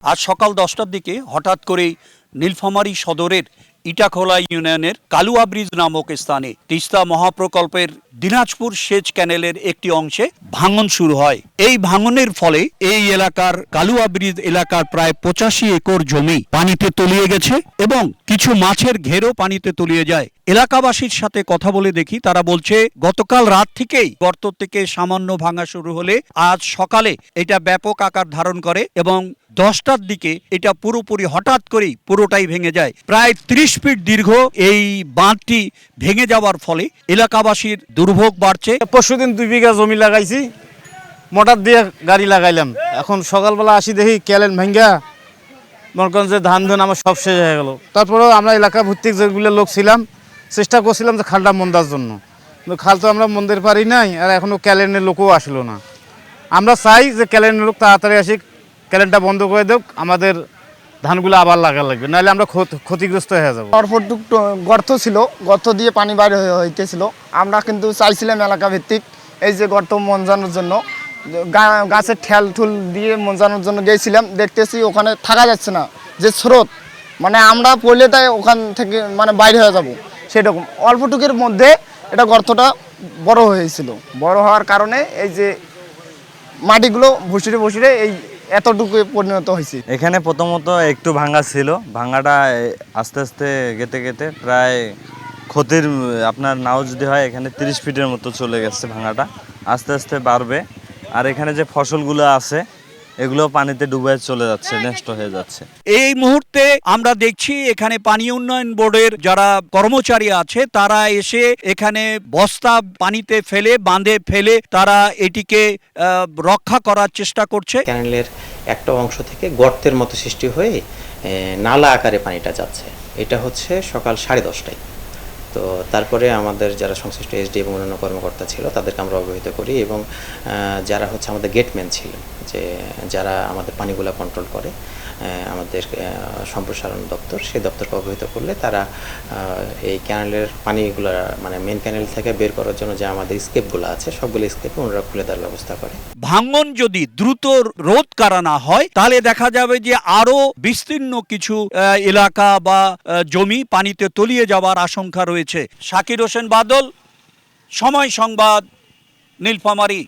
আজ সকাল 10টার দিকে হঠাৎ করেই নীলফামারী সদরের ইটাখোলা ইউনিয়নের কালুয়া ব্রিজ নামক স্থানে তিস্তা মহাপ্রকল্পের দিনাজপুর সেচ ক্যানেলের একটি অংশে ভাঙন শুরু হয়। এই ভাঙনের ফলে এই এলাকার কালুয়া ব্রিজ এলাকার প্রায় 85 একর জমি পানিতে তলিয়ে গেছে এবং কিছু মাছের ঘেরও পানিতে তলিয়ে যায়। এলাকাবাসীর সাথে কথা বলে দেখি, তারা বলছে গতকাল রাত থেকেই গর্ত থেকে সামান্য ভাঙা শুরু হলে আজ সকালে এটা ব্যাপক আকার ধারণ করে এবং 10টার দিকে এটা পুরোপুরি হঠাৎ করেই পুরোটাই ভেঙে যায়। প্রায় 30 ফিট দীর্ঘ এই বাঁধটি ভেঙে যাওয়ার ফলে এলাকাবাসীর দুর্ভোগ বাড়ছে। পরশুদিন 2 বিঘা জমি লাগাইছি, মোটর দিয়ে গাড়ি লাগাইলাম। এখন সকালবেলা আসি দেখি ক্যালেন ভাঙ্গা, মনে করেন যে ধান আমার সব শেষ হয়ে গেল। তারপরেও আমরা এলাকা ভিত্তিক যেগুলো লোক ছিলাম চেষ্টা করছিলাম যে খালটা মন্দার জন্য, কিন্তু খাল তো আমরা মন্দির পারি নাই, আর এখনও ক্যালেনের লোকও আসলো না। আমরা চাই যে ক্যালেনের লোক তাড়াতাড়ি আসি, ক্যালেনটা বন্ধ করে দেব, আমাদের ধানগুলো আবার লাগা লাগবে, নাহলে আমরা ক্ষতিগ্রস্ত হয়ে যাবো। অল্পটুক গর্ত ছিল, গর্ত দিয়ে পানি বাইরে হইতেছিল। আমরা কিন্তু চাইছিলাম এলাকা ভিত্তিক এই যে গর্ত মঞ্জানোর জন্য, গাছের ঠেল ঠুল দিয়ে মঞ্জানোর জন্য গিয়েছিলাম। দেখতেছি ওখানে থাকা যাচ্ছে না, যে স্রোত মানে আমরা পড়লে তাই ওখান থেকে মানে বাইরে হয়ে যাব, সেরকম অল্পটুকের মধ্যে এটা গর্তটা বড় হয়েছিল। বড় হওয়ার কারণে এই যে মাটিগুলো ভুসিরে ভুসিরে এই এতটুকু পরিণত হয়েছে। এখানে প্রথমত একটু ভাঙা ছিল, ভাঙাটা আস্তে আস্তে গেতে গেতে প্রায় ক্ষতির আপনার নাও যদি হয় এখানে 30 ফিটের মতো চলে গেছে। ভাঙাটা আস্তে আস্তে বাড়বে, আর এখানে যে ফসলগুলো আছে এগুলো পানিতে ডুবে চলে যাচ্ছে, নষ্ট হয়ে যাচ্ছে। এই মুহূর্তে আমরা দেখছি এখানে পানি উন্নয়ন বোর্ডের যারা কর্মচারী আছে তারা এসে এখানে বস্তা পানিতে ফেলে, বাঁধে ফেলে তারা এটিকে রক্ষা করার চেষ্টা করছে। ক্যানেলের একটা অংশ থেকে গর্তের মতো সৃষ্টি হয়ে নালা আকারে পানিটা যাচ্ছে। এটা হচ্ছে সকাল 10:30টায়। তো তারপরে আমাদের যারা সংশ্লিষ্ট এসডি এবং অন্যান্য কর্মকর্তা ছিল তাদেরকে আমরা অবহিত করি, এবং যারা হচ্ছে আমাদের গেটম্যান ছিলেন, যে যারা আমাদের পানিগুলা কন্ট্রোল করে, আমাদের সম্প্রসারণ দপ্তর, সেই দপ্তরকে অবহিত করলে তারা এই ক্যানেলের পানিগুলো মানে মেন ক্যানেল থেকে বের করার জন্য যে আমাদের স্কেপগুলো আছে সবগুলো স্কেপে ওনারা খুলে দেওয়ার ব্যবস্থা করে। ভাঙন যদি দ্রুত রোধ করা না হয় তাহলে দেখা যাবে যে আরো বিস্তীর্ণ কিছু এলাকা বা জমি পানিতে তলিয়ে যাওয়ার আশঙ্কা রয়েছে। শাকির হোসেন বাদল, সময় সংবাদ, নীলফামারী।